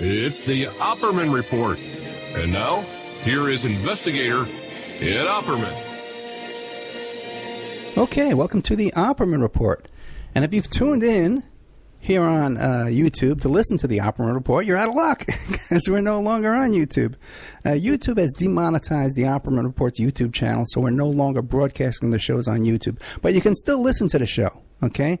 It's the Opperman Report. And now, here is investigator Ed Opperman. Okay, welcome to the Opperman Report. And if you've tuned in here on YouTube to listen to the Opperman Report, you're out of luck because we're no longer on YouTube. YouTube has demonetized the Opperman Report's YouTube channel, so we're no longer broadcasting the shows on YouTube. But you can still listen to the show, okay?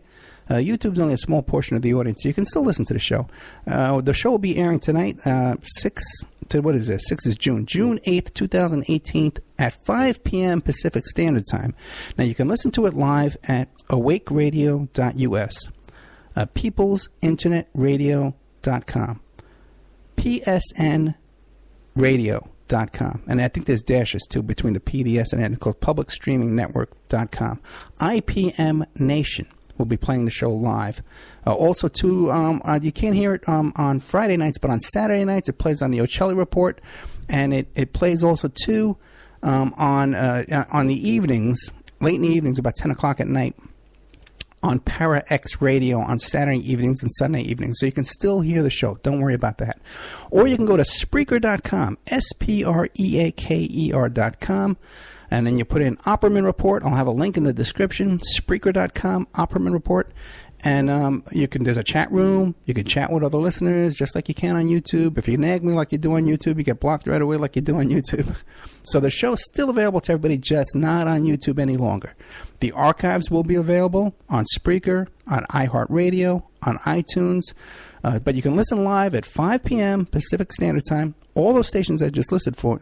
YouTube's only a small portion of the audience, so you can still listen to the show. The show will be airing tonight, 6 is June 8th, 2018, at 5 p.m. Pacific Standard Time. Now, you can listen to it live at awakeradio.us, peoplesinternetradio.com, psnradio.com, and I think there's dashes, too, between the P, the S, and N. It's called publicstreamingnetwork.com. IPM Nation will be playing the show live. Also, too, you can't hear it on Friday nights, but on Saturday nights it plays on the Opperman Report, and it plays also, too, on the evenings, late in the evenings, about 10 o'clock at night, on Para X Radio on Saturday evenings and Sunday evenings. So you can still hear the show. Don't worry about that. Or you can go to Spreaker.com, Spreaker.com, and then you put in Opperman Report. I'll have a link in the description, Spreaker.com, Opperman Report. And there's a chat room. You can chat with other listeners just like you can on YouTube. If you nag me like you do on YouTube, you get blocked right away like you do on YouTube. So the show is still available to everybody, just not on YouTube any longer. The archives will be available on Spreaker, on iHeartRadio, on iTunes. But you can listen live at 5 p.m. Pacific Standard Time. All those stations I just listed for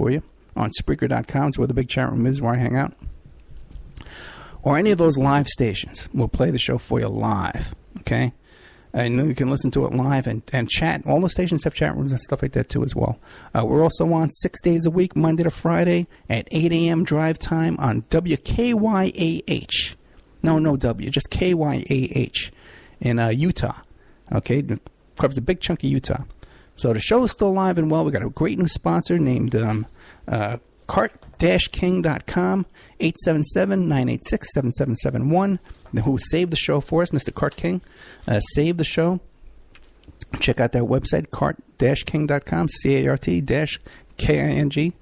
you on Spreaker.com, where the big chat room is, where I hang out. Or any of those live stations will play the show for you live, okay? And you can listen to it live and chat. All the stations have chat rooms and stuff like that, too, as well. We're also on 6 days a week, Monday to Friday, at 8 a.m. drive time on WKYAH. No W, just KYAH in Utah, okay? It covers a big chunk of Utah. So the show is still alive and well. We got a great new sponsor named cart-king.com, 877-986-7771, who saved the show for us. Mr. Cart King saved the show. Check out their website, cart-king.com, CART-KING.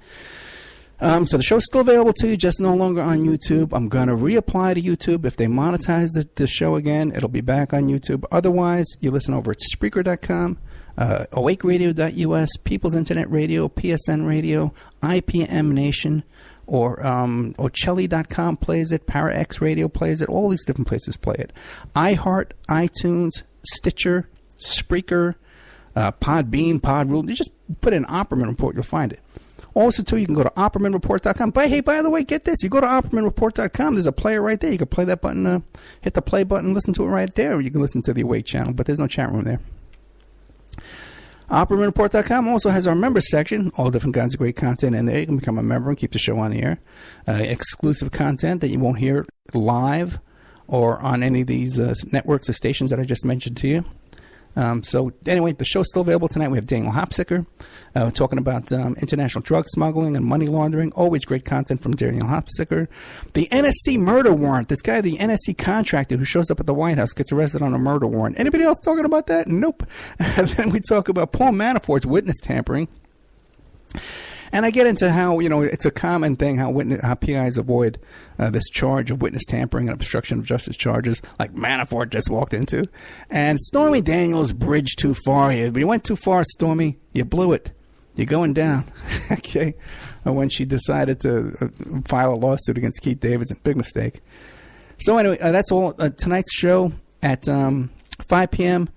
So the show's still available to you, just no longer on YouTube. I'm going to reapply to YouTube. If they monetize the show again, it'll be back on YouTube. Otherwise, you listen over at Spreaker.com, awakeradio.us, People's Internet Radio, PSN Radio, IPM Nation, or Ochelli.com plays it, ParaX Radio plays it, all these different places play it. iHeart, iTunes, Stitcher, Spreaker, Podbean, Podrule. You just put in Opperman Report, you'll find it. Also, too, you can go to OppermanReport.com. But, hey, by the way, get this. You go to OppermanReport.com. There's a player right there. You can play that button, hit the play button, listen to it right there. Or you can listen to the Awake channel, but there's no chat room there. OppermanReport.com also has our members section, all different kinds of great content in there. You can become a member and keep the show on the air. Exclusive content that you won't hear live or on any of these networks or stations that I just mentioned to you. So anyway, the show's still available tonight. We have Daniel Hopsicker talking about international drug smuggling and money laundering. Always great content from Daniel Hopsicker. The NSC murder warrant. This guy, the NSC contractor who shows up at the White House, gets arrested on a murder warrant. Anybody else talking about that? Nope. And then we talk about Paul Manafort's witness tampering. And I get into how, it's a common thing how PIs avoid this charge of witness tampering and obstruction of justice charges like Manafort just walked into. And Stormy Daniels bridged too far here. You went too far, Stormy. You blew it. You're going down. Okay. When she decided to file a lawsuit against Keith Davidson. Big mistake. So anyway, that's all. Tonight's show at 5 p.m.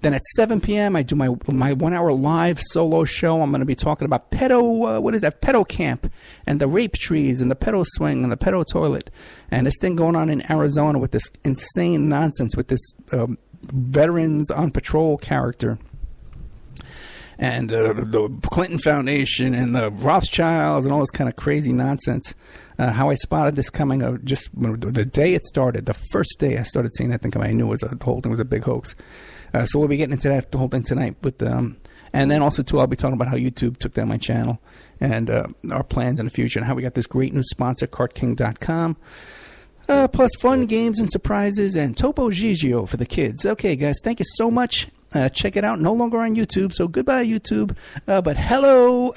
Then at 7 p.m., I do my 1 hour live solo show. I'm going to be talking about pedo camp and the rape trees and the pedo swing and the pedo toilet and this thing going on in Arizona with this insane nonsense with this veterans on patrol character and the Clinton Foundation and the Rothschilds and all this kind of crazy nonsense. How I spotted this coming just the day it started, the first day I started seeing that thing coming, I knew the whole thing was a big hoax. So we'll be getting into the whole thing tonight. And then also, too, I'll be talking about how YouTube took down my channel and our plans in the future and how we got this great new sponsor, CartKing.com. Plus fun games and surprises and Topo Gigio for the kids. Okay, guys, thank you so much. Check it out. No longer on YouTube. So goodbye, YouTube. But hello,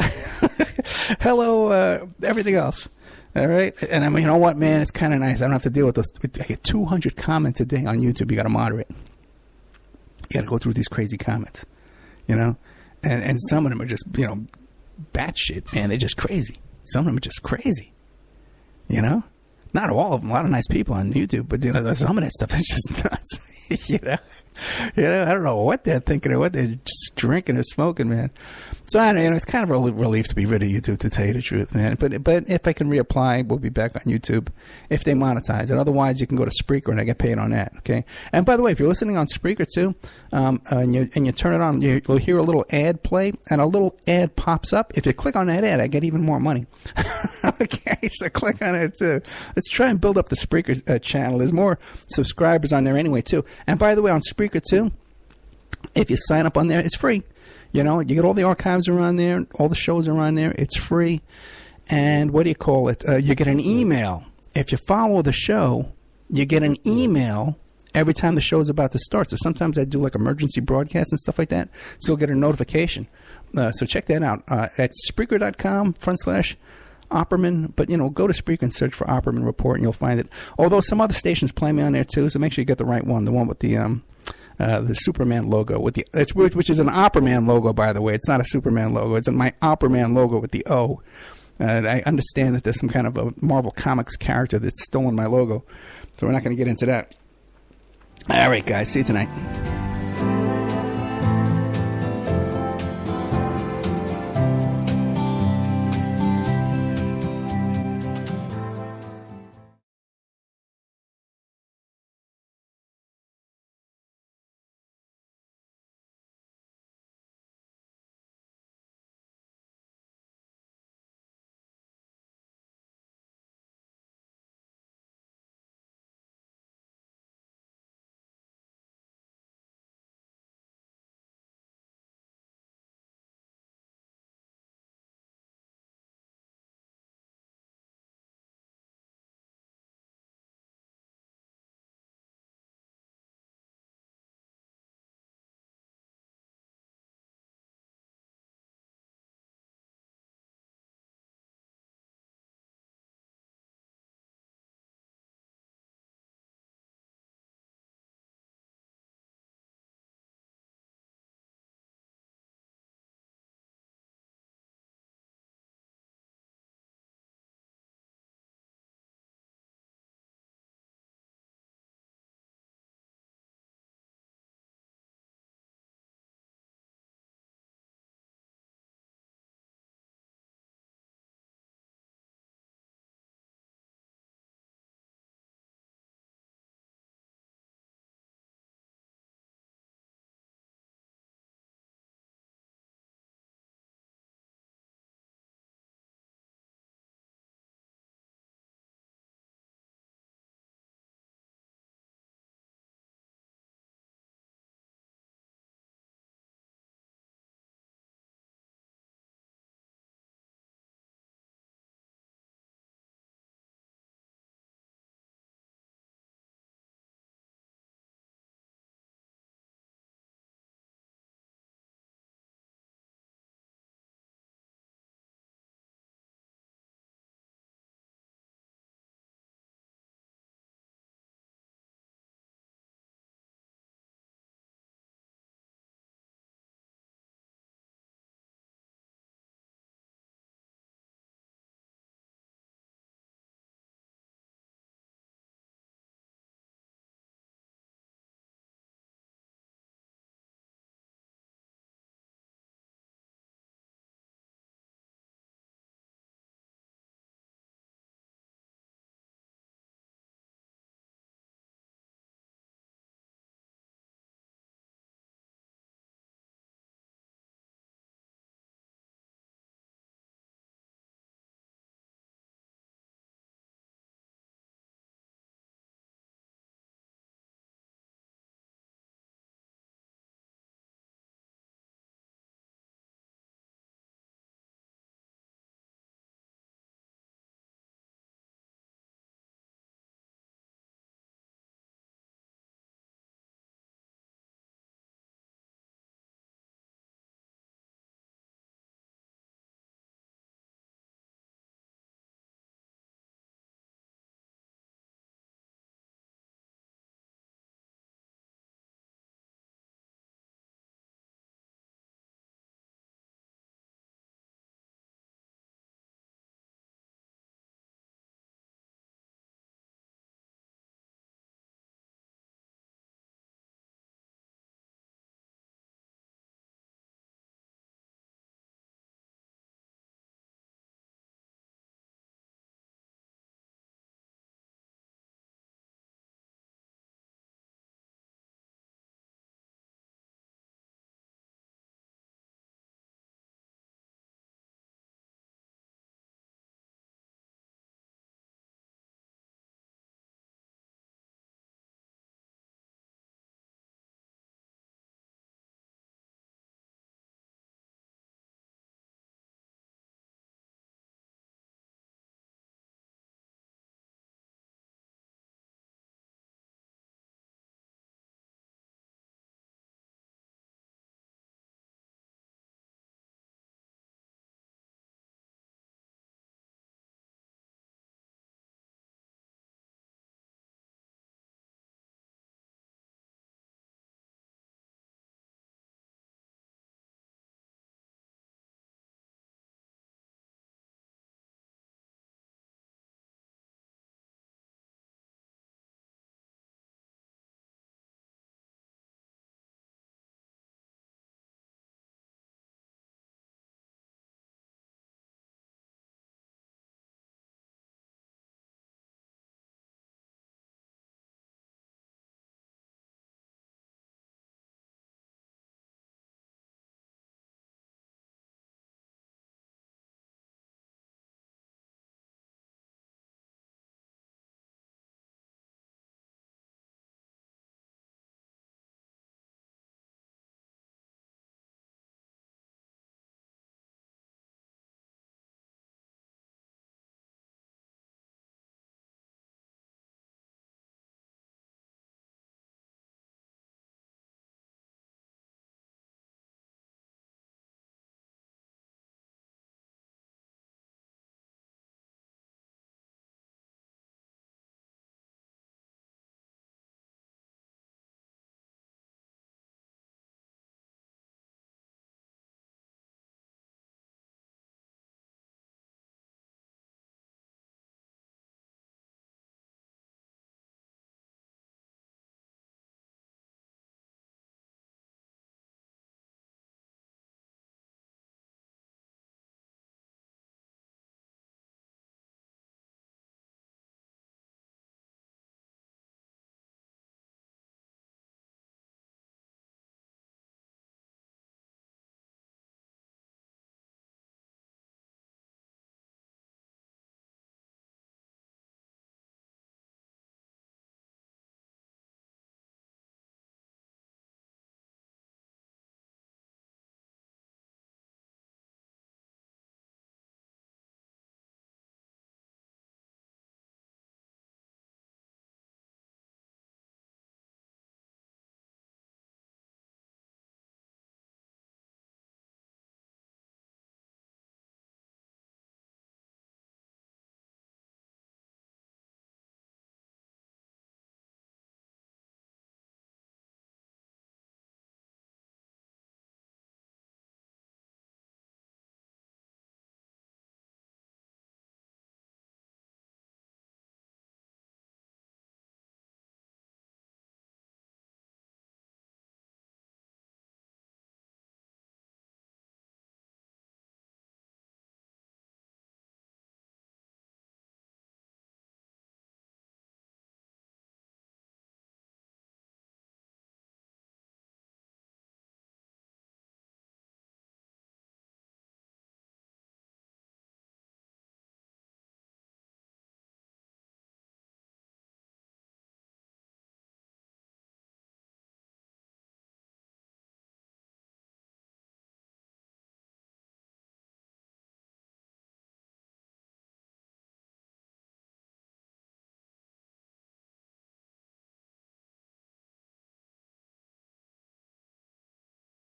hello, everything else. All right. And I mean, you know what, man? It's kind of nice. I don't have to deal with those. I get 200 comments a day on YouTube. You got to moderate. You got to go through these crazy comments, you know? And some of them are just, you know, batshit, man. They're just crazy. Some of them are just crazy, you know? Not all of them. A lot of nice people on YouTube, but you know, some of that stuff is just nuts, you know? You know, I don't know what they're thinking or what they're just drinking or smoking, man. So I don't know, it's kind of a relief to be rid of YouTube, to tell you the truth, man. But if I can reapply, we'll be back on YouTube if they monetize it. Otherwise, you can go to Spreaker and I get paid on that. Okay. And by the way, if you're listening on Spreaker too, and you turn it on, you'll hear a little ad play, and a little ad pops up. If you click on that ad, I get even more money. Okay, so click on it too. Let's try and build up the Spreaker channel. There's more subscribers on there anyway too. And by the way, on Spreaker too, if you sign up on there, it's free. You know, you get all the archives are on there, all the shows are on there. It's free. And what do you call it? You get an email. If you follow the show, you get an email every time the show is about to start. So sometimes I do like emergency broadcasts and stuff like that. So you'll get a notification. So check that out at Spreaker.com/Opperman. But, you know, go to Spreaker and search for Opperman Report and you'll find it. Although some other stations play me on there too, so make sure you get the right one, the one with the Superman logo with which is an Opperman logo, by the way. It's not a Superman logo. It's my Opperman logo with the O. I understand that there's some kind of a Marvel Comics character that's stolen my logo, so we're not going to get into that. All right, guys. See you tonight.